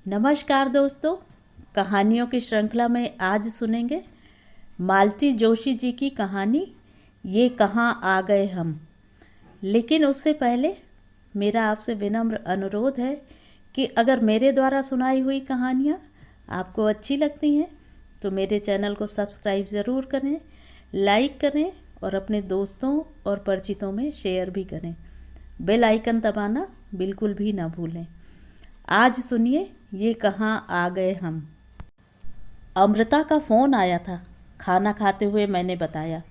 नमस्कार दोस्तों, कहानियों की श्रृंखला में आज सुनेंगे मालती जोशी जी की कहानी ये कहाँ आ गए हम। लेकिन उससे पहले मेरा आपसे विनम्र अनुरोध है कि अगर मेरे द्वारा सुनाई हुई कहानियाँ आपको अच्छी लगती हैं तो मेरे चैनल को सब्सक्राइब ज़रूर करें, लाइक करें और अपने दोस्तों और परिचितों में शेयर भी करें। बेल आइकन दबाना बिल्कुल भी ना भूलें। आज सुनिए ये कहाँ आ गए हम। अमृता का फ़ोन आया था। खाना खाते हुए मैंने बताया।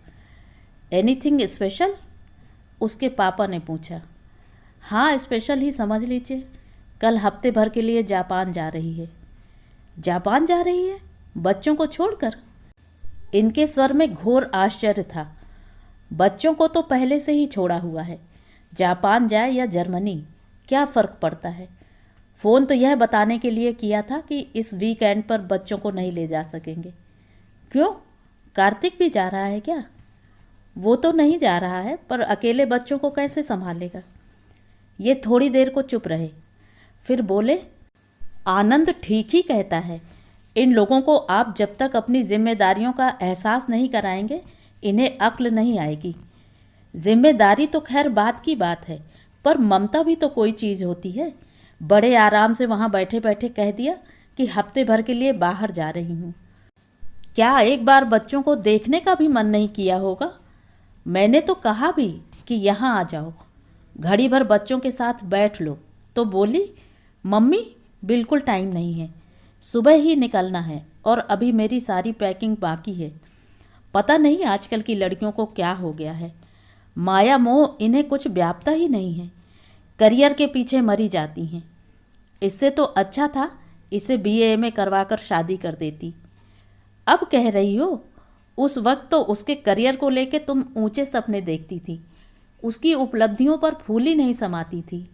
Anything special? उसके पापा ने पूछा। हाँ, स्पेशल ही समझ लीजिए। कल हफ्ते भर के लिए जापान जा रही है। जापान जा रही है? बच्चों को छोड़कर? इनके स्वर में घोर आश्चर्य था। बच्चों को तो पहले से ही छोड़ा हुआ है। जापान जाए या जर्मनी, क्या फ़र्क पड़ता है। फ़ोन तो यह बताने के लिए किया था कि इस वीकेंड पर बच्चों को नहीं ले जा सकेंगे। क्यों, कार्तिक भी जा रहा है क्या? वो तो नहीं जा रहा है, पर अकेले बच्चों को कैसे संभालेगा। ये थोड़ी देर को चुप रहे, फिर बोले, आनंद ठीक ही कहता है। इन लोगों को आप जब तक अपनी जिम्मेदारियों का एहसास नहीं कराएंगे, इन्हें अक्ल नहीं आएगी। जिम्मेदारी तो खैर बात की बात है, पर ममता भी तो कोई चीज़ होती है। बड़े आराम से वहाँ बैठे बैठे कह दिया कि हफ्ते भर के लिए बाहर जा रही हूँ। क्या एक बार बच्चों को देखने का भी मन नहीं किया होगा? मैंने तो कहा भी कि यहाँ आ जाओ, घड़ी भर बच्चों के साथ बैठ लो, तो बोली, मम्मी बिल्कुल टाइम नहीं है, सुबह ही निकलना है और अभी मेरी सारी पैकिंग बाकी है। पता नहीं आजकल की लड़कियों को क्या हो गया है। माया मोह इन्हें कुछ व्यापता ही नहीं है। करियर के पीछे मरी जाती हैं। इससे तो अच्छा था इसे बीए में करवाकर शादी कर देती। अब कह रही हो, उस वक्त तो उसके करियर को लेके तुम ऊंचे सपने देखती थी, उसकी उपलब्धियों पर फूल ही नहीं समाती थी।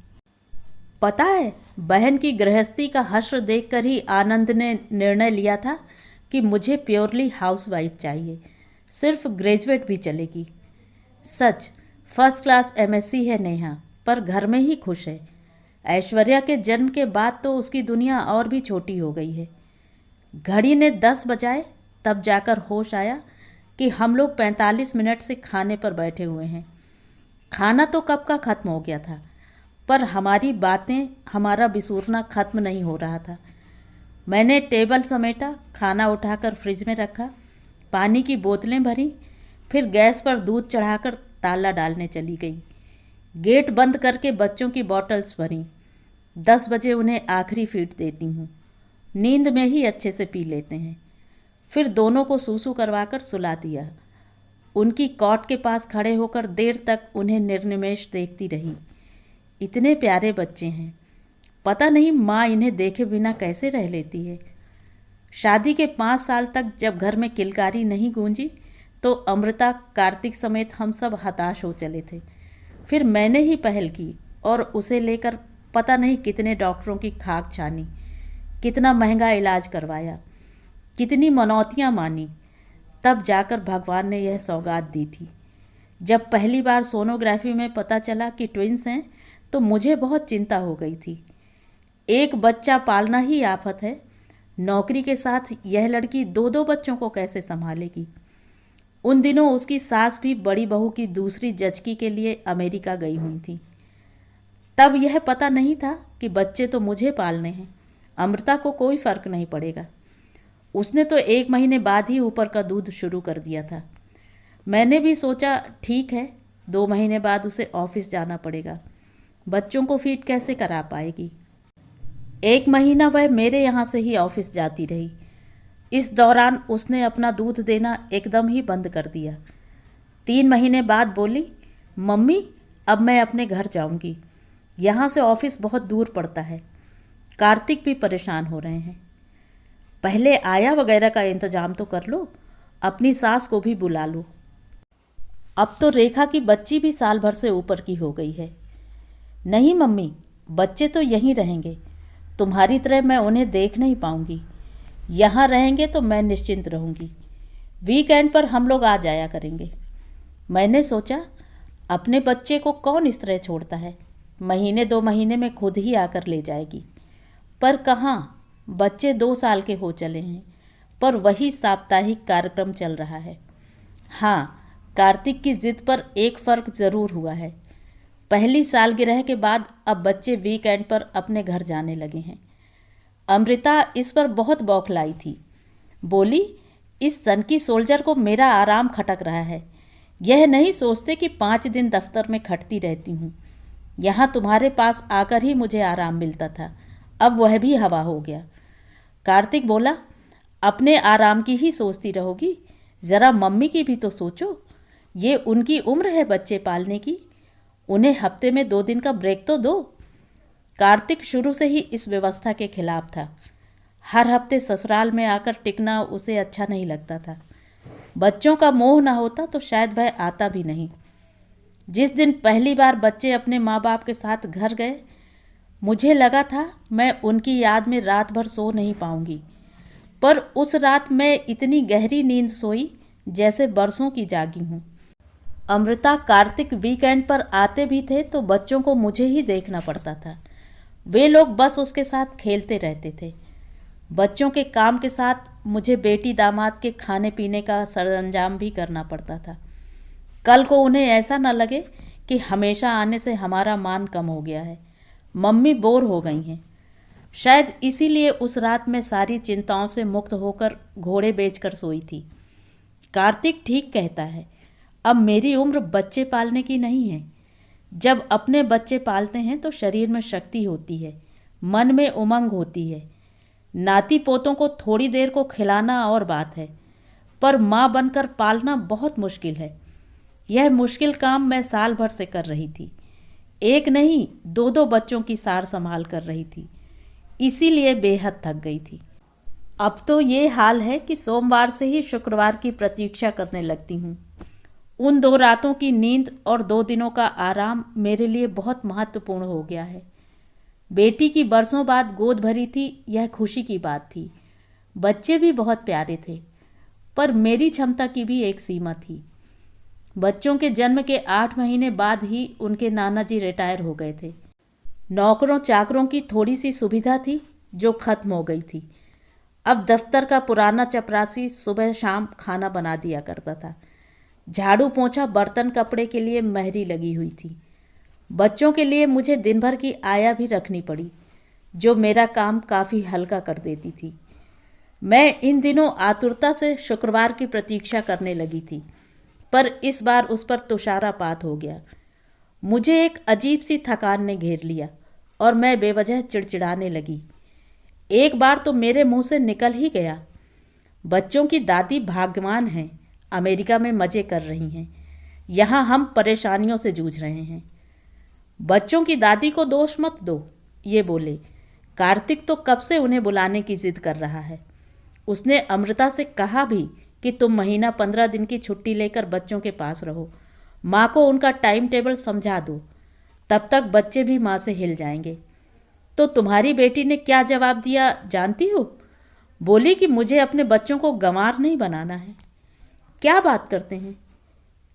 पता है, बहन की गृहस्थी का हश्र देखकर ही आनंद ने निर्णय लिया था कि मुझे प्योरली हाउसवाइफ चाहिए, सिर्फ ग्रेजुएट भी चलेगी। सच, फर्स्ट क्लास एमएससी है नेहा, पर घर में ही खुश है। ऐश्वर्या के जन्म के बाद तो उसकी दुनिया और भी छोटी हो गई है। घड़ी ने 10 बजाए तब जाकर होश आया कि हम लोग 45 मिनट से खाने पर बैठे हुए हैं। खाना तो कब का ख़त्म हो गया था, पर हमारी बातें, हमारा बिसूरना ख़त्म नहीं हो रहा था। मैंने टेबल समेटा, खाना उठाकर फ्रिज में रखा, पानी की बोतलें भरी, फिर गैस पर दूध चढ़ाकर ताला डालने चली गई। गेट बंद करके बच्चों की बॉटल्स भरी। 10 बजे उन्हें आखिरी फीड देती हूँ। नींद में ही अच्छे से पी लेते हैं। फिर दोनों को सूसू करवाकर सुला दिया। उनकी कॉट के पास खड़े होकर देर तक उन्हें निर्निमेष देखती रही। इतने प्यारे बच्चे हैं, पता नहीं माँ इन्हें देखे बिना कैसे रह लेती है। शादी के 5 साल तक जब घर में किलकारी नहीं गूंजी तो अमृता, कार्तिक समेत हम सब हताश हो चले थे। फिर मैंने ही पहल की और उसे लेकर पता नहीं कितने डॉक्टरों की खाक छानी, कितना महंगा इलाज करवाया, कितनी मनौतियाँ मानी, तब जाकर भगवान ने यह सौगात दी थी। जब पहली बार सोनोग्राफी में पता चला कि ट्विंस हैं तो मुझे बहुत चिंता हो गई थी। एक बच्चा पालना ही आफत है, नौकरी के साथ यह लड़की 2-2 बच्चों को कैसे संभालेगी। उन दिनों उसकी सास भी बड़ी बहू की दूसरी जचकी के लिए अमेरिका गई हुई थी। तब यह पता नहीं था कि बच्चे तो मुझे पालने हैं, अमृता को कोई फ़र्क नहीं पड़ेगा। उसने तो 1 महीने बाद ही ऊपर का दूध शुरू कर दिया था। मैंने भी सोचा ठीक है, 2 महीने बाद उसे ऑफिस जाना पड़ेगा, बच्चों को फीड कैसे करा पाएगी। 1 महीना वह मेरे यहाँ से ही ऑफिस जाती रही। इस दौरान उसने अपना दूध देना एकदम ही बंद कर दिया। 3 महीने बाद बोली, मम्मी अब मैं अपने घर जाऊंगी, यहाँ से ऑफिस बहुत दूर पड़ता है। कार्तिक भी परेशान हो रहे हैं। पहले आया वगैरह का इंतजाम तो कर लो, अपनी सास को भी बुला लो। अब तो रेखा की बच्ची भी साल भर से ऊपर की हो गई है। नहीं मम्मी, बच्चे तो यहीं रहेंगे, तुम्हारी तरह मैं उन्हें देख नहीं पाऊंगी। यहाँ रहेंगे तो मैं निश्चिंत रहूँगी, वीकेंड पर हम लोग आ जाया करेंगे। मैंने सोचा अपने बच्चे को कौन इस तरह छोड़ता है, महीने 2 महीने में खुद ही आकर ले जाएगी। पर कहाँ, बच्चे 2 साल के हो चले हैं, पर वही साप्ताहिक कार्यक्रम चल रहा है। हाँ, कार्तिक की जिद पर एक फ़र्क ज़रूर हुआ है। पहली सालगिरह के बाद अब बच्चे वीकेंड पर अपने घर जाने लगे हैं। अमृता इस पर बहुत बौखलाई थी। बोली, इस सनकी सोल्जर को मेरा आराम खटक रहा है। यह नहीं सोचते कि 5 दिन दफ्तर में खटती रहती हूँ। यहाँ तुम्हारे पास आकर ही मुझे आराम मिलता था, अब वह भी हवा हो गया। कार्तिक बोला, अपने आराम की ही सोचती रहोगी, ज़रा मम्मी की भी तो सोचो। ये उनकी उम्र है बच्चे पालने की, उन्हें हफ्ते में 2 दिन का ब्रेक तो दो। कार्तिक शुरू से ही इस व्यवस्था के खिलाफ था। हर हफ्ते ससुराल में आकर टिकना उसे अच्छा नहीं लगता था। बच्चों का मोह न होता तो शायद वह आता भी नहीं। जिस दिन पहली बार बच्चे अपने माँ बाप के साथ घर गए, मुझे लगा था मैं उनकी याद में रात भर सो नहीं पाऊंगी, पर उस रात मैं इतनी गहरी नींद सोई जैसे बरसों की जागी हूँ। अमृता कार्तिक वीकेंड पर आते भी थे तो बच्चों को मुझे ही देखना पड़ता था। वे लोग बस उसके साथ खेलते रहते थे। बच्चों के काम के साथ मुझे बेटी दामाद के खाने पीने का सरंजाम भी करना पड़ता था। कल को उन्हें ऐसा न लगे कि हमेशा आने से हमारा मान कम हो गया है, मम्मी बोर हो गई हैं। शायद इसीलिए उस रात में सारी चिंताओं से मुक्त होकर घोड़े बेचकर सोई थी। कार्तिक ठीक कहता है, अब मेरी उम्र बच्चे पालने की नहीं है। जब अपने बच्चे पालते हैं तो शरीर में शक्ति होती है, मन में उमंग होती है। नाती पोतों को थोड़ी देर को खिलाना और बात है, पर माँ बनकर पालना बहुत मुश्किल है। यह मुश्किल काम मैं साल भर से कर रही थी। एक नहीं, 2 बच्चों की सार संभाल कर रही थी, इसीलिए बेहद थक गई थी। अब तो ये हाल है कि सोमवार से ही शुक्रवार की प्रतीक्षा करने लगती हूँ। उन 2 रातों की नींद और 2 दिनों का आराम मेरे लिए बहुत महत्वपूर्ण हो गया है। बेटी की बरसों बाद गोद भरी थी, यह खुशी की बात थी। बच्चे भी बहुत प्यारे थे, पर मेरी क्षमता की भी एक सीमा थी। बच्चों के जन्म के 8 महीने बाद ही उनके नाना जी रिटायर हो गए थे। नौकरों चाकरों की थोड़ी सी सुविधा थी जो खत्म हो गई थी। अब दफ्तर का पुराना चपरासी सुबह शाम खाना बना दिया करता था। झाड़ू पोंछा बर्तन कपड़े के लिए मेहरी लगी हुई थी। बच्चों के लिए मुझे दिन भर की आया भी रखनी पड़ी, जो मेरा काम काफ़ी हल्का कर देती थी। मैं इन दिनों आतुरता से शुक्रवार की प्रतीक्षा करने लगी थी, पर इस बार उस पर तुषारापात हो गया। मुझे एक अजीब सी थकान ने घेर लिया और मैं बेवजह चिड़चिड़ाने लगी। एक बार तो मेरे मुंह से निकल ही गया, बच्चों की दादी भाग्यवान हैं, अमेरिका में मज़े कर रही हैं, यहाँ हम परेशानियों से जूझ रहे हैं। बच्चों की दादी को दोष मत दो, ये बोले। कार्तिक तो कब से उन्हें बुलाने की जिद कर रहा है। उसने अमृता से कहा भी कि तुम महीना 15 दिन की छुट्टी लेकर बच्चों के पास रहो, माँ को उनका टाइम टेबल समझा दो, तब तक बच्चे भी माँ से हिल जाएंगे। तो तुम्हारी बेटी ने क्या जवाब दिया जानती हो? बोली कि मुझे अपने बच्चों को गंवार नहीं बनाना है। क्या बात करते हैं?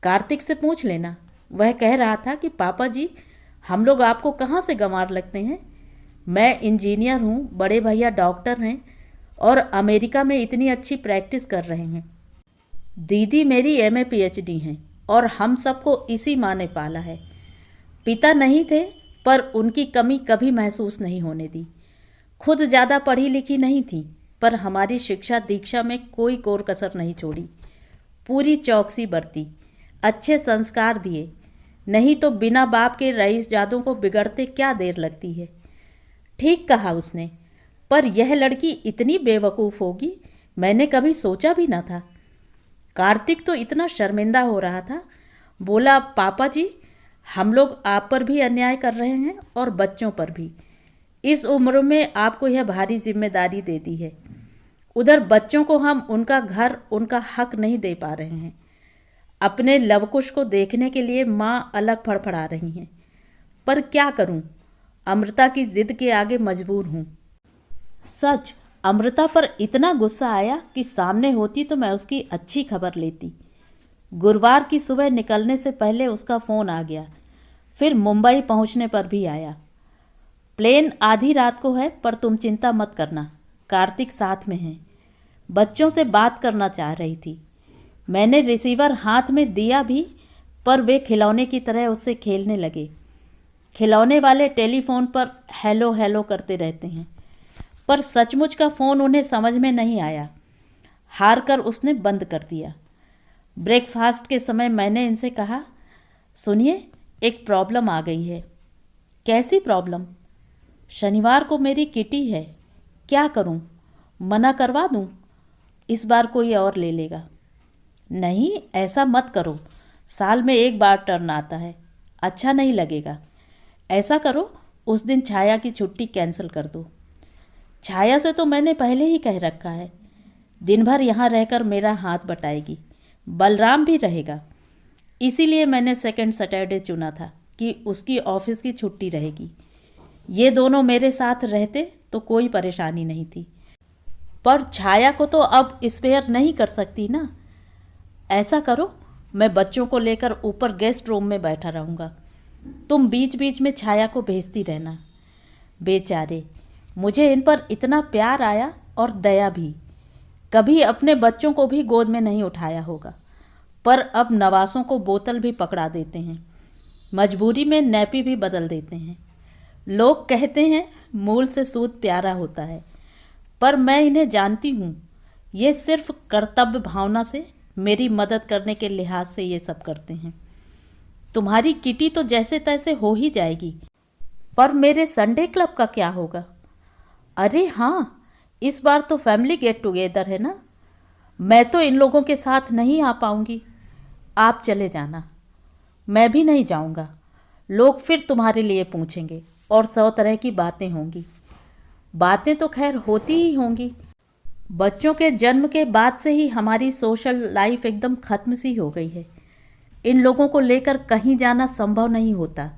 कार्तिक से पूछ लेना। वह कह रहा था कि पापा जी, हम लोग आपको कहाँ से गंवार लगते हैं? मैं इंजीनियर हूँ, बड़े भैया डॉक्टर हैं और अमेरिका में इतनी अच्छी प्रैक्टिस कर रहे हैं। दीदी मेरी MA PhD हैं और हम सबको इसी माँ ने पाला है। पिता नहीं थे, पर उनकी कमी कभी महसूस नहीं होने दी। खुद ज़्यादा पढ़ी लिखी नहीं थी, पर हमारी शिक्षा दीक्षा में कोई कोर कसर नहीं छोड़ी। पूरी चौकसी बरती, अच्छे संस्कार दिए, नहीं तो बिना बाप के रईसजादों को बिगड़ते क्या देर लगती है। ठीक कहा उसने, पर यह लड़की इतनी बेवकूफ़ होगी मैंने कभी सोचा भी न था। कार्तिक तो इतना शर्मिंदा हो रहा था, बोला, पापा जी, हम लोग आप पर भी अन्याय कर रहे हैं और बच्चों पर भी। इस उम्र में आपको यह भारी जिम्मेदारी दे दी है। उधर बच्चों को हम उनका घर, उनका हक नहीं दे पा रहे हैं। अपने लवकुश को देखने के लिए माँ अलग फड़फड़ा रही हैं, पर क्या करूं, अमृता की जिद के आगे मजबूर हूं। सच, अमृता पर इतना गुस्सा आया कि सामने होती तो मैं उसकी अच्छी खबर लेती। गुरुवार की सुबह निकलने से पहले उसका फ़ोन आ गया, फिर मुंबई पहुंचने पर भी आया। प्लेन आधी रात को है, पर तुम चिंता मत करना, कार्तिक साथ में हैं। बच्चों से बात करना चाह रही थी। मैंने रिसीवर हाथ में दिया भी, पर वे खिलौने की तरह उससे खेलने लगे। खिलौने वाले टेलीफोन पर हेलो हेलो करते रहते हैं, पर सचमुच का फ़ोन उन्हें समझ में नहीं आया। हार कर उसने बंद कर दिया। ब्रेकफास्ट के समय मैंने इनसे कहा, सुनिए, एक प्रॉब्लम आ गई है। कैसी प्रॉब्लम? शनिवार को मेरी किटी है, क्या करूं? मना करवा दूं? इस बार कोई और ले लेगा। नहीं, ऐसा मत करो, साल में एक बार टर्न आता है, अच्छा नहीं लगेगा। ऐसा करो, उस दिन छाया की छुट्टी कैंसिल कर दो। छाया से तो मैंने पहले ही कह रखा है, दिन भर यहाँ रहकर मेरा हाथ बटाएगी। बलराम भी रहेगा, इसीलिए मैंने सेकंड सैटरडे चुना था कि उसकी ऑफिस की छुट्टी रहेगी। ये दोनों मेरे साथ रहते तो कोई परेशानी नहीं थी, पर छाया को तो अब स्पेयर नहीं कर सकती ना। ऐसा करो, मैं बच्चों को लेकर ऊपर गेस्ट रूम में बैठा रहूँगा, तुम बीच बीच में छाया को भेजती रहना। बेचारे, मुझे इन पर इतना प्यार आया और दया भी। कभी अपने बच्चों को भी गोद में नहीं उठाया होगा, पर अब नवासों को बोतल भी पकड़ा देते हैं, मजबूरी में नैपी भी बदल देते हैं। लोग कहते हैं मूल से सूद प्यारा होता है, पर मैं इन्हें जानती हूँ, ये सिर्फ कर्तव्य भावना से, मेरी मदद करने के लिहाज से ये सब करते हैं। तुम्हारी किटी तो जैसे तैसे हो ही जाएगी, पर मेरे संडे क्लब का क्या होगा? अरे हाँ, इस बार तो फैमिली गेट टुगेदर है ना। मैं तो इन लोगों के साथ नहीं आ पाऊंगी, आप चले जाना। मैं भी नहीं जाऊंगा, लोग फिर तुम्हारे लिए पूछेंगे और 100 तरह की बातें होंगी। बातें तो खैर होती ही होंगी। बच्चों के जन्म के बाद से ही हमारी सोशल लाइफ एकदम ख़त्म सी हो गई है। इन लोगों को लेकर कहीं जाना संभव नहीं होता।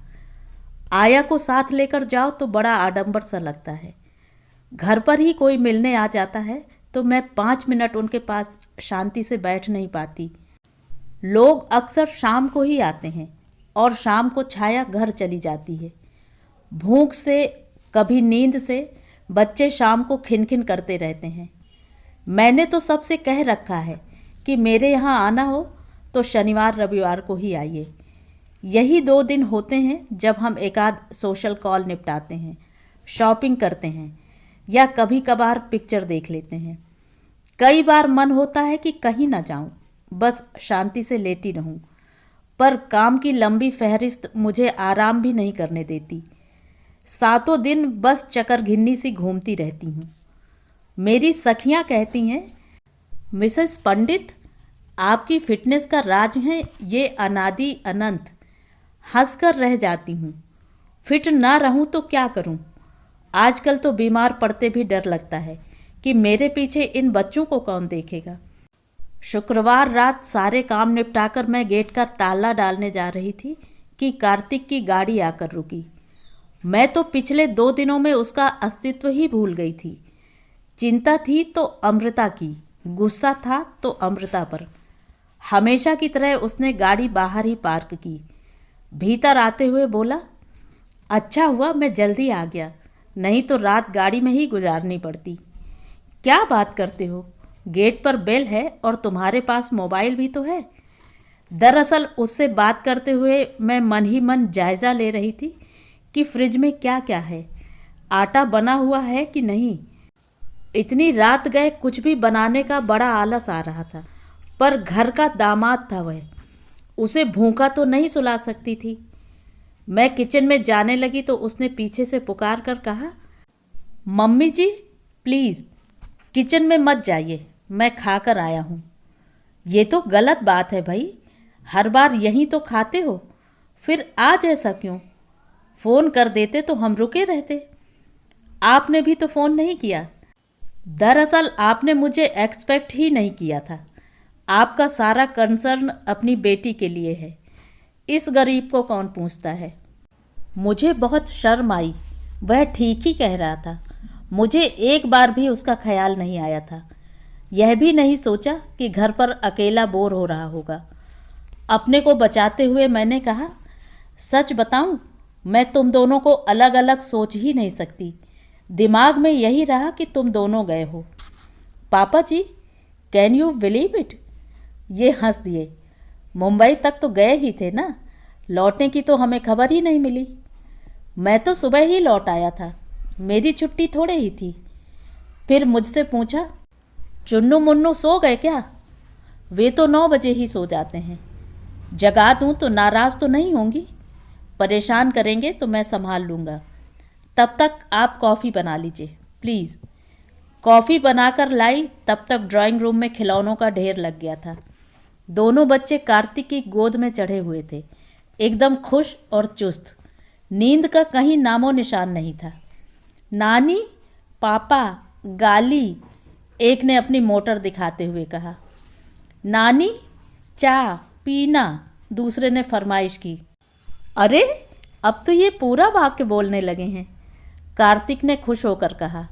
आया को साथ लेकर जाओ तो बड़ा आडंबर सा लगता है। घर पर ही कोई मिलने आ जाता है तो मैं 5 मिनट उनके पास शांति से बैठ नहीं पाती। लोग अक्सर शाम को ही आते हैं और शाम को छाया घर चली जाती है। भूख से, कभी नींद से बच्चे शाम को खिनखिन करते रहते हैं। मैंने तो सबसे कह रखा है कि मेरे यहाँ आना हो तो शनिवार रविवार को ही आइए। यही 2 दिन होते हैं जब हम एकाध सोशल कॉल निपटाते हैं, शॉपिंग करते हैं या कभी कभार पिक्चर देख लेते हैं। कई बार मन होता है कि कहीं ना जाऊं, बस शांति से लेटी रहूं, पर काम की लंबी फहरिस्त मुझे आराम भी नहीं करने देती। 7 दिन बस चकरघिन्नी सी घूमती रहती हूँ। मेरी सखियाँ कहती हैं, मिसेस पंडित, आपकी फिटनेस का राज है ये अनादि अनंत। हंसकर रह जाती हूँ। फिट ना रहूँ तो क्या करूँ? आजकल तो बीमार पड़ते भी डर लगता है कि मेरे पीछे इन बच्चों को कौन देखेगा। शुक्रवार रात सारे काम निपटाकर मैं गेट का ताला डालने जा रही थी कि कार्तिक की गाड़ी आकर रुकी। मैं तो पिछले 2 दिनों में उसका अस्तित्व ही भूल गई थी। चिंता थी तो अमृता की, गुस्सा था तो अमृता पर। हमेशा की तरह उसने गाड़ी बाहर ही पार्क की। भीतर आते हुए बोला, अच्छा हुआ मैं जल्दी आ गया, नहीं तो रात गाड़ी में ही गुजारनी पड़ती। क्या बात करते हो, गेट पर बेल है और तुम्हारे पास मोबाइल भी तो है। दरअसल उससे बात करते हुए मैं मन ही मन जायज़ा ले रही थी कि फ्रिज में क्या क्या है, आटा बना हुआ है कि नहीं। इतनी रात गए कुछ भी बनाने का बड़ा आलस आ रहा था, पर घर का दामाद था वह, उसे भूखा तो नहीं सुला सकती थी। मैं किचन में जाने लगी तो उसने पीछे से पुकार कर कहा, मम्मी जी प्लीज़ किचन में मत जाइए, मैं खा कर आया हूँ। ये तो गलत बात है भाई, हर बार यहीं तो खाते हो, फिर आज ऐसा क्यों? फ़ोन कर देते तो हम रुके रहते। आपने भी तो फ़ोन नहीं किया। दरअसल आपने मुझे एक्सपेक्ट ही नहीं किया था। आपका सारा कंसर्न अपनी बेटी के लिए है, इस गरीब को कौन पूछता है। मुझे बहुत शर्म आई। वह ठीक ही कह रहा था। मुझे एक बार भी उसका ख्याल नहीं आया था। यह भी नहीं सोचा कि घर पर अकेला बोर हो रहा होगा। अपने को बचाते हुए मैंने कहा, सच बताऊं, मैं तुम दोनों को अलग अलग सोच ही नहीं सकती। दिमाग में यही रहा कि तुम दोनों गए हो। पापा जी, कैन यू बिलीव इट? ये हंस दिए। मुंबई तक तो गए ही थे ना, लौटने की तो हमें खबर ही नहीं मिली। मैं तो सुबह ही लौट आया था, मेरी छुट्टी थोड़े ही थी। फिर मुझसे पूछा, चुन्नू मुन्नू सो गए क्या? वे तो 9 बजे ही सो जाते हैं। जगा दूं तो नाराज़ तो नहीं होंगी? परेशान करेंगे तो मैं संभाल लूँगा। तब तक आप कॉफ़ी बना लीजिए प्लीज़। कॉफ़ी बनाकर लाई तब तक ड्राइंग रूम में खिलौनों का ढेर लग गया था। दोनों बच्चे कार्तिक की गोद में चढ़े हुए थे, एकदम खुश और चुस्त। नींद का कहीं नामो निशान नहीं था। नानी, पापा, गाली, एक ने अपनी मोटर दिखाते हुए कहा। नानी, चाय पीना, दूसरे ने फरमाइश की। अरे, अब तो ये पूरा वाक्य बोलने लगे हैं, कार्तिक ने खुश होकर कहा।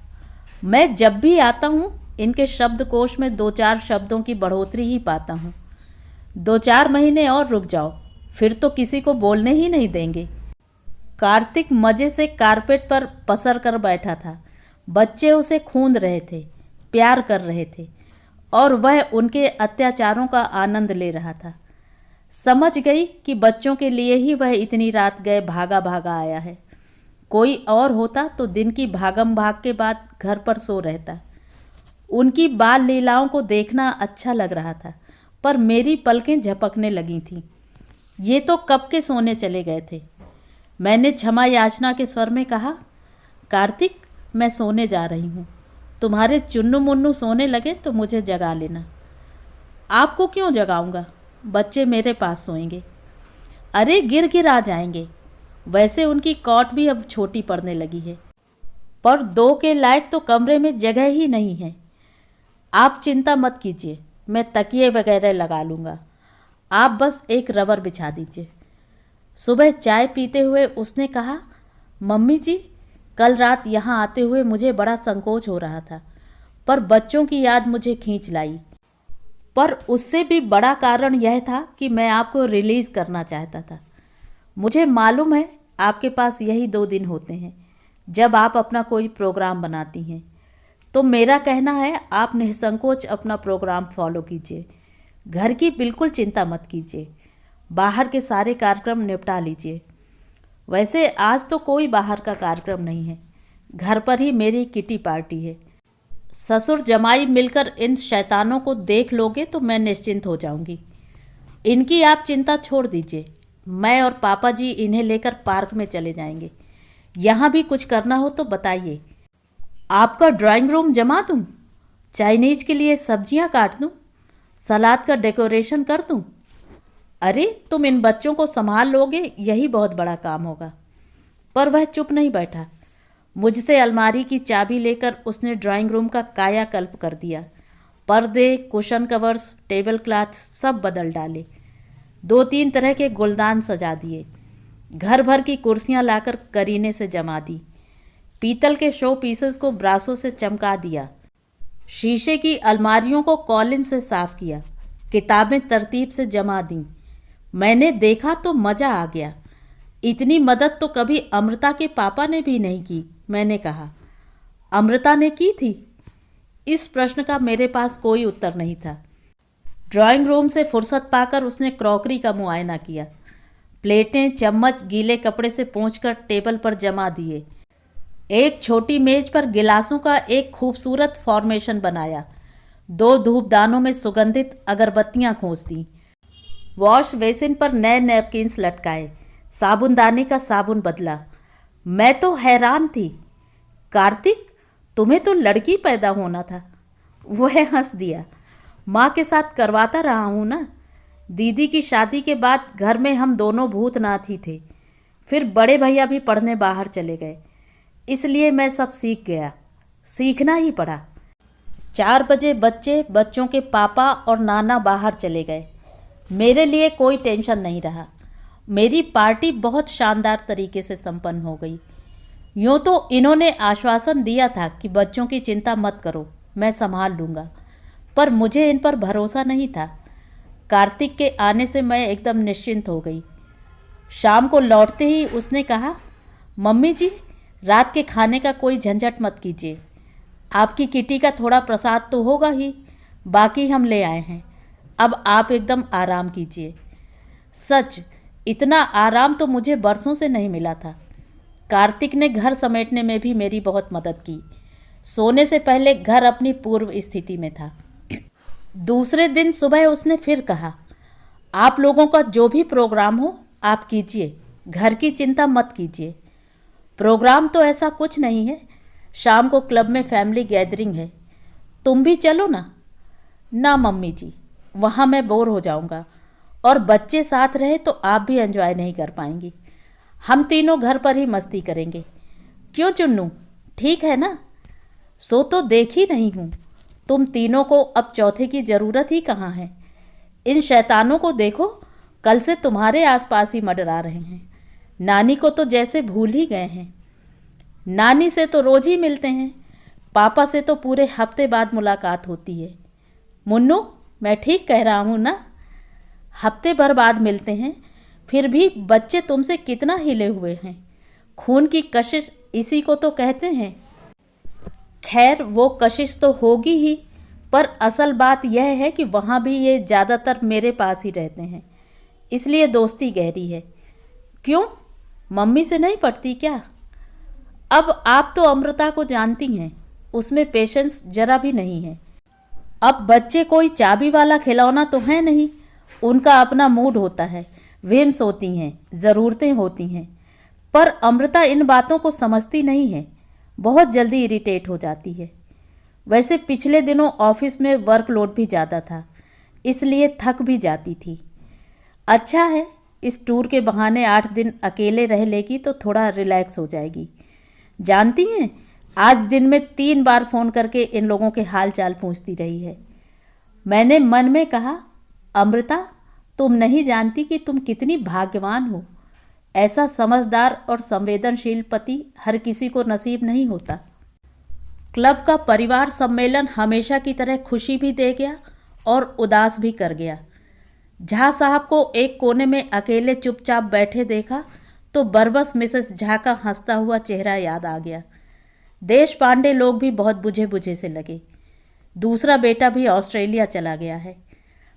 मैं जब भी आता हूँ इनके शब्दकोश में 2-4 शब्दों की बढ़ोतरी ही पाता हूँ। 2-4 महीने और रुक जाओ, फिर तो किसी को बोलने ही नहीं देंगे। कार्तिक मज़े से कारपेट पर पसर कर बैठा था। बच्चे उसे खूंद रहे थे, प्यार कर रहे थे और वह उनके अत्याचारों का आनंद ले रहा था। समझ गई कि बच्चों के लिए ही वह इतनी रात गए भागा भागा आया है। कोई और होता तो दिन की भागम भाग के बाद घर पर सो रहता। उनकी बाल लीलाओं को देखना अच्छा लग रहा था, पर मेरी पलकें झपकने लगी थीं। ये तो कब के सोने चले गए थे। मैंने क्षमा याचना के स्वर में कहा, कार्तिक, मैं सोने जा रही हूँ। तुम्हारे चुन्नू मुन्नू सोने लगे तो मुझे जगा लेना। आपको क्यों जगाऊंगा? बच्चे मेरे पास सोएंगे। अरे, गिर गिर आ जाएंगे। वैसे उनकी कॉट भी अब छोटी पड़ने लगी है, पर 2 के लायक तो कमरे में जगह ही नहीं है। आप चिंता मत कीजिए, मैं तकिए वगैरह लगा लूँगा। आप बस एक रबर बिछा दीजिए। सुबह चाय पीते हुए उसने कहा, मम्मी जी, कल रात यहाँ आते हुए मुझे बड़ा संकोच हो रहा था, पर बच्चों की याद मुझे खींच लाई। पर उससे भी बड़ा कारण यह था कि मैं आपको रिलीज़ करना चाहता था। मुझे मालूम है आपके पास यही 2 दिन होते हैं जब आप अपना कोई प्रोग्राम बनाती हैं, तो मेरा कहना है आप निसंकोच अपना प्रोग्राम फॉलो कीजिए। घर की बिल्कुल चिंता मत कीजिए, बाहर के सारे कार्यक्रम निपटा लीजिए। वैसे आज तो कोई बाहर का कार्यक्रम नहीं है, घर पर ही मेरी किटी पार्टी है। ससुर जमाई मिलकर इन शैतानों को देख लोगे तो मैं निश्चिंत हो जाऊंगी। इनकी आप चिंता छोड़ दीजिए, मैं और पापा जी इन्हें लेकर पार्क में चले जाएंगे। यहाँ भी कुछ करना हो तो बताइए। आपका ड्राइंग रूम जमा दूँ? चाइनीज के लिए सब्जियाँ काट दूँ? सलाद का डेकोरेशन कर दूँ? अरे, तुम इन बच्चों को संभाल लोगे, यही बहुत बड़ा काम होगा। पर वह चुप नहीं बैठा। मुझसे अलमारी की चाबी लेकर उसने ड्राइंग रूम का कायाकल्प कर दिया। पर्दे, कुशन कवर्स, टेबल क्लॉथ सब बदल डाले। 2-3 तरह के गुलदान सजा दिए। घर भर की कुर्सियां लाकर करीने से जमा दी। पीतल के शो पीसेस को ब्रासों से चमका दिया। शीशे की अलमारियों को कॉलिन से साफ किया। किताबें तरतीब से जमा दी। मैंने देखा तो मज़ा आ गया। इतनी मदद तो कभी अमृता के पापा ने भी नहीं की। मैंने कहा, अमृता ने की थी? इस प्रश्न का मेरे पास कोई उत्तर नहीं था। ड्राइंग रूम से फुर्सत पाकर उसने क्रॉकरी का मुआयना किया। प्लेटें, चम्मच गीले कपड़े से पोंछकर टेबल पर जमा दिए। एक छोटी मेज पर गिलासों का एक खूबसूरत फॉर्मेशन बनाया। 2 धूपदानों में सुगंधित अगरबत्तियां खोस दी। वॉश बेसिन पर नए नैपकिन्स लटकाए। साबुनदानी का साबुन बदला। मैं तो हैरान थी। कार्तिक, तुम्हें तो लड़की पैदा होना था। वह हंस दिया। माँ के साथ करवाता रहा हूँ ना। दीदी की शादी के बाद घर में हम दोनों भूतनाथ ही थे। फिर बड़े भैया भी पढ़ने बाहर चले गए, इसलिए मैं सब सीख गया। सीखना ही पड़ा। 4 बजे बच्चों के पापा और नाना बाहर चले गए। मेरे लिए कोई टेंशन नहीं रहा। मेरी पार्टी बहुत शानदार तरीके से संपन्न हो गई। यूँ तो इन्होंने आश्वासन दिया था कि बच्चों की चिंता मत करो, मैं संभाल लूँगा, पर मुझे इन पर भरोसा नहीं था। कार्तिक के आने से मैं एकदम निश्चिंत हो गई। शाम को लौटते ही उसने कहा, मम्मी जी, रात के खाने का कोई झंझट मत कीजिए। आपकी किटी का थोड़ा प्रसाद तो होगा ही, बाकी हम ले आए हैं। अब आप एकदम आराम कीजिए। सच, इतना आराम तो मुझे बरसों से नहीं मिला था। कार्तिक ने घर समेटने में भी मेरी बहुत मदद की। सोने से पहले घर अपनी पूर्व स्थिति में था। दूसरे दिन सुबह उसने फिर कहा, आप लोगों का जो भी प्रोग्राम हो आप कीजिए, घर की चिंता मत कीजिए। प्रोग्राम तो ऐसा कुछ नहीं है, शाम को क्लब में फैमिली गैदरिंग है, तुम भी चलो ना। ना मम्मी जी, वहाँ मैं बोर हो जाऊँगा, और बच्चे साथ रहे तो आप भी एंजॉय नहीं कर पाएंगी। हम तीनों घर पर ही मस्ती करेंगे। क्यों चुन्नू, ठीक है ना? सो तो देख ही रही हूँ, तुम तीनों को अब चौथे की ज़रूरत ही कहाँ है। इन शैतानों को देखो, कल से तुम्हारे आसपास ही मंडरा रहे हैं। नानी को तो जैसे भूल ही गए हैं। नानी से तो रोज ही मिलते हैं, पापा से तो पूरे हफ्ते बाद मुलाकात होती है। मुन्नू, मैं ठीक कह रहा हूँ ना? हफ्ते भर बाद मिलते हैं, फिर भी बच्चे तुमसे कितना हिले हुए हैं। खून की कशिश इसी को तो कहते हैं। खैर, वो कशिश तो होगी ही, पर असल बात यह है कि वहाँ भी ये ज़्यादातर मेरे पास ही रहते हैं, इसलिए दोस्ती गहरी है। क्यों, मम्मी से नहीं पड़ती क्या? अब आप तो अमृता को जानती हैं, उसमें पेशेंस जरा भी नहीं है। अब बच्चे कोई चाबी वाला खिलौना तो है नहीं, उनका अपना मूड होता है, व्हिम्स होती हैं, ज़रूरतें होती हैं। पर अमृता इन बातों को समझती नहीं है, बहुत जल्दी इरिटेट हो जाती है। वैसे पिछले दिनों ऑफिस में वर्कलोड भी ज़्यादा था, इसलिए थक भी जाती थी। अच्छा है, इस टूर के बहाने 8 दिन अकेले रह लेगी तो थोड़ा रिलैक्स हो जाएगी। जानती हैं, आज दिन में 3 बार फ़ोन करके इन लोगों के हाल चाल पूछती रही है। मैंने मन में कहा, अमृता, तुम नहीं जानती कि तुम कितनी भाग्यवान हो। ऐसा समझदार और संवेदनशील पति हर किसी को नसीब नहीं होता। क्लब का परिवार सम्मेलन हमेशा की तरह खुशी भी दे गया और उदास भी कर गया। झा साहब को एक कोने में अकेले चुपचाप बैठे देखा तो बरबस मिसेस झा का हंसता हुआ चेहरा याद आ गया। देश पांडे लोग भी बहुत बुझे बुझे से लगे। दूसरा बेटा भी ऑस्ट्रेलिया चला गया है।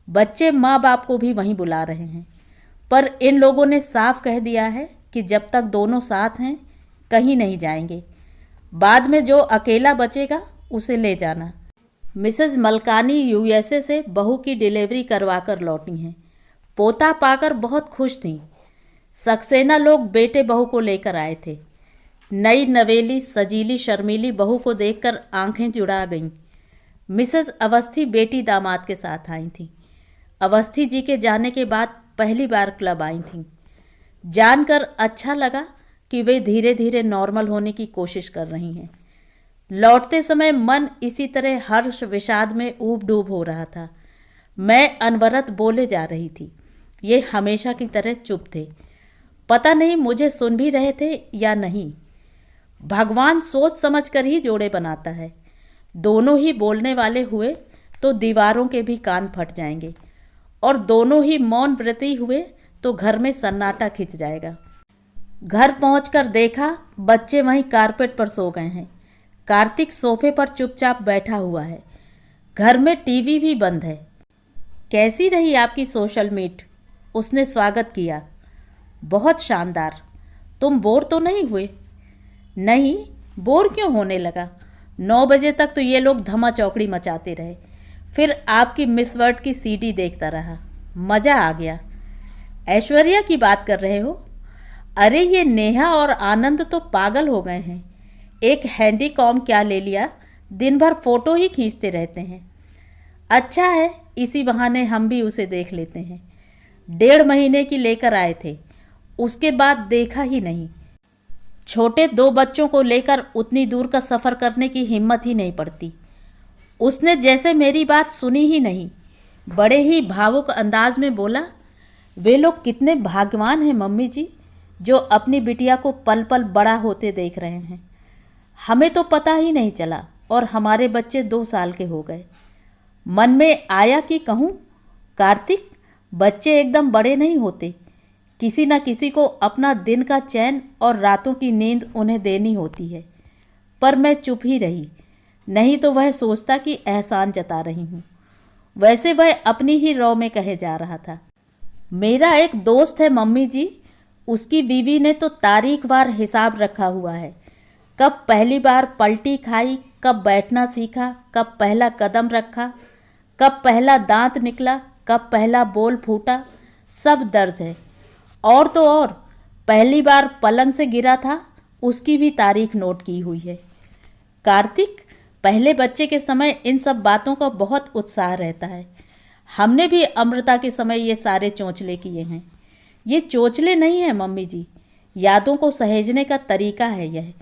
बच्चे माँ बाप को भी वहीं बुला रहे हैं, पर इन लोगों ने साफ कह दिया है कि जब तक दोनों साथ हैं कहीं नहीं जाएंगे। बाद में जो अकेला बचेगा उसे ले जाना। मिसेस मलकानी यूएसए से बहू की डिलीवरी करवा कर लौटी हैं। पोता पाकर बहुत खुश थीं। सक्सेना लोग बेटे बहू को लेकर आए थे। नई नवेली सजीली शर्मीली बहू को देखकर आंखें जुड़ा गईं। मिसेस अवस्थी बेटी दामाद के साथ आई थीं। अवस्थी जी के जाने के बाद पहली बार क्लब आई थीं। जानकर अच्छा लगा कि वे धीरे धीरे नॉर्मल होने की कोशिश कर रही हैं। लौटते समय मन इसी तरह हर्ष विषाद में ऊब डूब हो रहा था। मैं अनवरत बोले जा रही थी, ये हमेशा की तरह चुप थे। पता नहीं मुझे सुन भी रहे थे या नहीं। भगवान सोच समझ कर ही जोड़े बनाता है। दोनों ही बोलने वाले हुए तो दीवारों के भी कान फट जाएंगे, और दोनों ही मौन व्रती हुए तो घर में सन्नाटा खिंच जाएगा। घर पहुंचकर देखा बच्चे वहीं कारपेट पर सो गए हैं। कार्तिक सोफे पर चुपचाप बैठा हुआ है। घर में टीवी भी बंद है। कैसी रही आपकी सोशल मीट? उसने स्वागत किया। बहुत शानदार। तुम बोर तो नहीं हुए? नहीं, बोर क्यों होने लगा। 9 बजे तक तो ये लोग धमा चौकड़ी मचाते रहे, फिर आपकी मिस वर्ल्ड की सीडी देखता रहा, मज़ा आ गया। ऐश्वर्या की बात कर रहे हो? अरे ये नेहा और आनंद तो पागल हो गए हैं। एक हैंडीकॉम क्या ले लिया, दिन भर फोटो ही खींचते रहते हैं। अच्छा है, इसी बहाने हम भी उसे देख लेते हैं। 1.5 महीने की लेकर आए थे, उसके बाद देखा ही नहीं। छोटे 2 बच्चों को लेकर उतनी दूर का सफ़र करने की हिम्मत ही नहीं पड़ती। उसने जैसे मेरी बात सुनी ही नहीं, बड़े ही भावुक अंदाज में बोला, वे लोग कितने भाग्यवान हैं मम्मी जी, जो अपनी बिटिया को पल पल बड़ा होते देख रहे हैं। हमें तो पता ही नहीं चला और हमारे बच्चे 2 साल के हो गए। मन में आया कि कहूँ, कार्तिक, बच्चे एकदम बड़े नहीं होते, किसी न किसी को अपना दिन का चैन और रातों की नींद उन्हें देनी होती है। पर मैं चुप ही रही, नहीं तो वह सोचता कि एहसान जता रही हूँ। वैसे वह अपनी ही रौ में कहे जा रहा था। मेरा एक दोस्त है मम्मी जी, उसकी बीवी ने तो तारीखवार हिसाब रखा हुआ है। कब पहली बार पलटी खाई, कब बैठना सीखा, कब पहला कदम रखा, कब पहला दांत निकला, कब पहला बोल फूटा, सब दर्ज है। और तो और पहली बार पलंग से गिरा था, उसकी भी तारीख नोट की हुई है। कार्तिक, पहले बच्चे के समय इन सब बातों का बहुत उत्साह रहता है। हमने भी अमृता के समय ये सारे चोंचले किए हैं। ये चोंचले नहीं हैं मम्मी जी, यादों को सहेजने का तरीका है यह।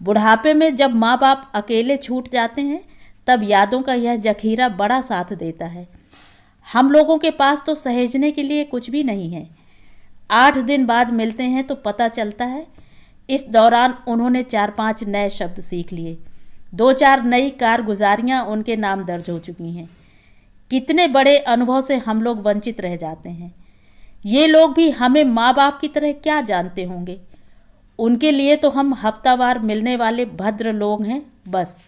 बुढ़ापे में जब माँ बाप अकेले छूट जाते हैं, तब यादों का यह जखीरा बड़ा साथ देता है। हम लोगों के पास तो सहेजने के लिए कुछ भी नहीं है। 8 दिन बाद मिलते हैं तो पता चलता है इस दौरान उन्होंने 4-5 नए शब्द सीख लिए, 2-4 नई कारगुजारियाँ उनके नाम दर्ज हो चुकी हैं। कितने बड़े अनुभव से हम लोग वंचित रह जाते हैं। ये लोग भी हमें माँ बाप की तरह क्या जानते होंगे। उनके लिए तो हम हफ्तावार मिलने वाले भद्र लोग हैं बस।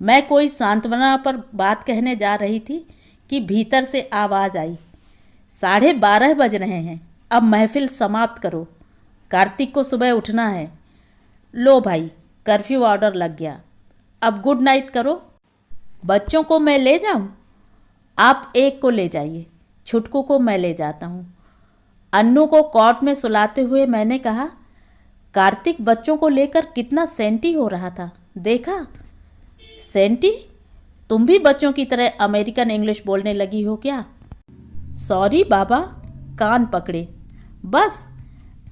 मैं कोई सांत्वना पर बात कहने जा रही थी कि भीतर से आवाज़ आई, 12:30 बज रहे हैं, अब महफिल समाप्त करो, कार्तिक को सुबह उठना है। लो भाई, कर्फ्यू ऑर्डर लग गया, अब गुड नाइट करो। बच्चों को मैं ले जाऊं? आप एक को ले जाइए, छुटकू को मैं ले जाता हूँ। अन्नू को कॉट में सुलाते हुए मैंने कहा, कार्तिक बच्चों को लेकर कितना सेंटी हो रहा था, देखा? सेंटी? तुम भी बच्चों की तरह अमेरिकन इंग्लिश बोलने लगी हो क्या? सॉरी बाबा, कान पकड़े। बस,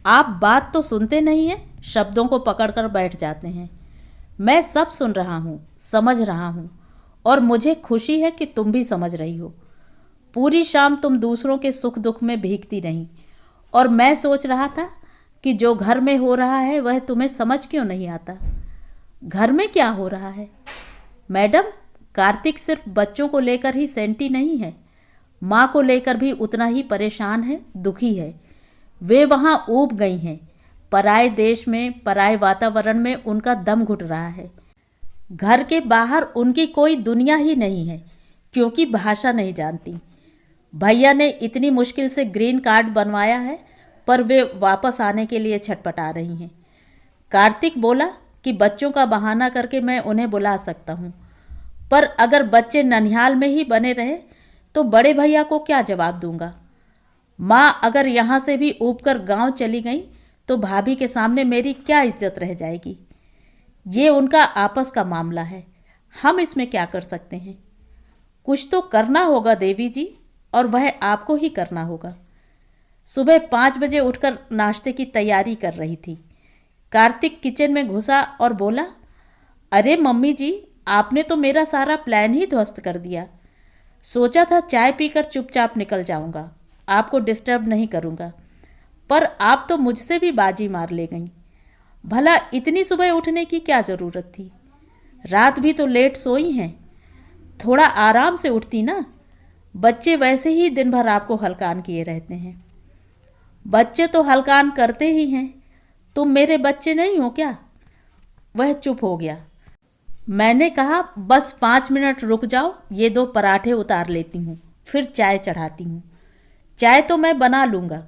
आप बात तो सुनते नहीं हैं, शब्दों को पकड़कर बैठ जाते हैं। मैं सब सुन रहा हूँ, समझ रहा हूँ, और मुझे खुशी है कि तुम भी समझ रही हो। पूरी शाम तुम दूसरों के सुख दुख में भीगती रहीं, और मैं सोच रहा था कि जो घर में हो रहा है वह तुम्हें समझ क्यों नहीं आता। घर में क्या हो रहा है? मैडम, कार्तिक सिर्फ बच्चों को लेकर ही सेंटी नहीं है, माँ को लेकर भी उतना ही परेशान है, दुखी है। वे वहाँ ऊब गई हैं। पराए देश में, पराए वातावरण में उनका दम घुट रहा है। घर के बाहर उनकी कोई दुनिया ही नहीं है, क्योंकि भाषा नहीं जानती। भैया ने इतनी मुश्किल से ग्रीन कार्ड बनवाया है, पर वे वापस आने के लिए छटपटा रही हैं। कार्तिक बोला कि बच्चों का बहाना करके मैं उन्हें बुला सकता हूँ, पर अगर बच्चे ननिहाल में ही बने रहे तो बड़े भैया को क्या जवाब दूंगा। माँ अगर यहाँ से भी ऊबकर गांव चली गई तो भाभी के सामने मेरी क्या इज्जत रह जाएगी। ये उनका आपस का मामला है, हम इसमें क्या कर सकते हैं। कुछ तो करना होगा देवी जी, और वह आपको ही करना होगा। सुबह 5 बजे उठकर नाश्ते की तैयारी कर रही थी। कार्तिक किचन में घुसा और बोला, अरे मम्मी जी, आपने तो मेरा सारा प्लान ही ध्वस्त कर दिया। सोचा था चाय पीकर चुपचाप निकल जाऊंगा, आपको डिस्टर्ब नहीं करूंगा, पर आप तो मुझसे भी बाजी मार ले गईं। भला इतनी सुबह उठने की क्या ज़रूरत थी? रात भी तो लेट सोई हैं, थोड़ा आराम से उठती ना। बच्चे वैसे ही दिन भर आपको हलकान किए रहते हैं। बच्चे तो हलकान करते ही हैं, तुम मेरे बच्चे नहीं हो क्या? वह चुप हो गया। मैंने कहा, बस 5 मिनट रुक जाओ, ये 2 पराठे उतार लेती हूँ, फिर चाय चढ़ाती हूँ। चाय तो मैं बना लूँगा,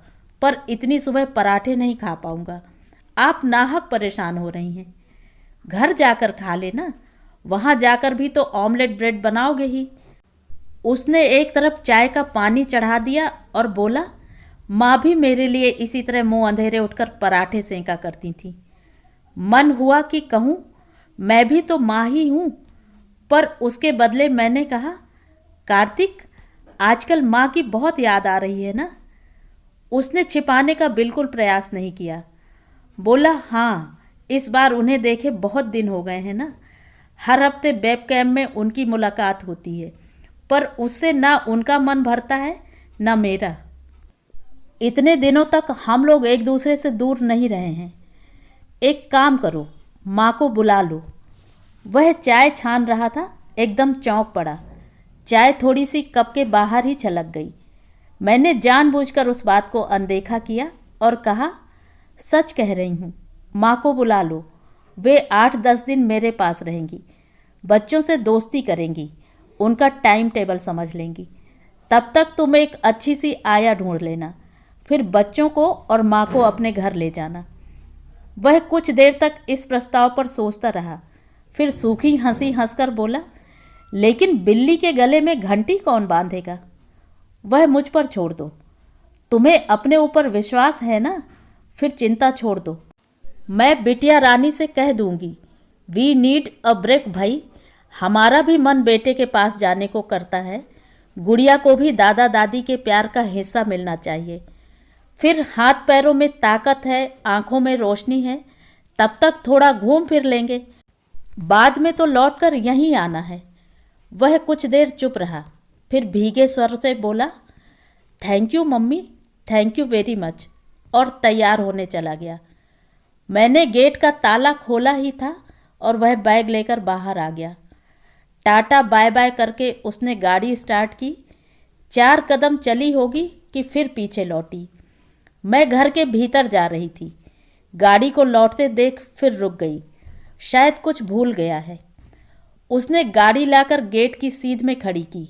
पर इतनी सुबह पराठे नहीं खा पाऊँगा। आप नाहक परेशान हो रही हैं। घर जाकर खा लेना, वहाँ जाकर भी तो ऑमलेट ब्रेड बनाओगे ही। उसने एक तरफ चाय का पानी चढ़ा दिया और बोला, माँ भी मेरे लिए इसी तरह मुंह अंधेरे उठकर पराठे सेंका करती थी। मन हुआ कि कहूँ, मैं भी तो माँ ही हूँ, पर उसके बदले मैंने कहा, कार्तिक, आजकल माँ की बहुत याद आ रही है ना? उसने छिपाने का बिल्कुल प्रयास नहीं किया। बोला, हाँ, इस बार उन्हें देखे बहुत दिन हो गए हैं ना। हर हफ्ते वेबकैम में उनकी मुलाकात होती है, पर उससे ना उनका मन भरता है ना मेरा। इतने दिनों तक हम लोग एक दूसरे से दूर नहीं रहे हैं। एक काम करो, माँ को बुला लो। वह चाय छान रहा था, एकदम चौंक पड़ा। चाय थोड़ी सी कप के बाहर ही छलक गई। मैंने जानबूझकर उस बात को अनदेखा किया और कहा, सच कह रही हूँ, माँ को बुला लो, वे 8-10 दिन मेरे पास रहेंगी, बच्चों से दोस्ती करेंगी, उनका टाइम टेबल समझ लेंगी। तब तक तुम एक अच्छी सी आया ढूंढ लेना, फिर बच्चों को और माँ को अपने घर ले जाना। वह कुछ देर तक इस प्रस्ताव पर सोचता रहा, फिर सूखी हंसी हंसकर बोला, लेकिन बिल्ली के गले में घंटी कौन बांधेगा? वह मुझ पर छोड़ दो। तुम्हें अपने ऊपर विश्वास है ना? फिर चिंता छोड़ दो। मैं बिटिया रानी से कह दूंगी, वी नीड अ ब्रेक भाई। हमारा भी मन बेटे के पास जाने को करता है। गुड़िया को भी दादा दादी के प्यार का हिस्सा मिलना चाहिए। फिर हाथ पैरों में ताकत है, आंखों में रोशनी है, तब तक थोड़ा घूम फिर लेंगे, बाद में तो लौटकर यहीं आना है। वह कुछ देर चुप रहा, फिर भीगे स्वर से बोला, thank you mummy, thank you very much, और तैयार होने चला गया। मैंने गेट का ताला खोला ही था और वह बैग लेकर बाहर आ गया। टाटा बाय बाय करके उसने गाड़ी स्टार्ट की। 4 कदम चली होगी कि फिर पीछे लौटी। मैं घर के भीतर जा रही थी। गाड़ी को लौटते देख फिर रुक गई, शायद कुछ भूल गया है। उसने गाड़ी लाकर गेट की सीध में खड़ी की,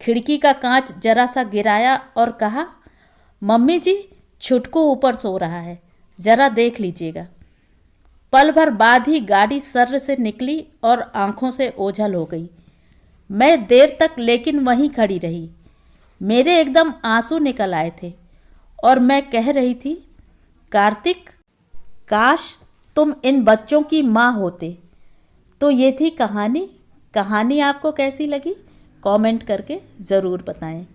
खिड़की का कांच जरा सा गिराया और कहा, मम्मी जी, छुटकू ऊपर सो रहा है, जरा देख लीजिएगा। पल भर बाद ही गाड़ी सर्र से निकली और आंखों से ओझल हो गई। मैं देर तक लेकिन वहीं खड़ी रही। मेरे एकदम आंसू निकल आए थे और मैं कह रही थी, कार्तिक, काश तुम इन बच्चों की माँ होते। तो ये थी कहानी। कहानी आपको कैसी लगी कमेंट करके ज़रूर बताएं।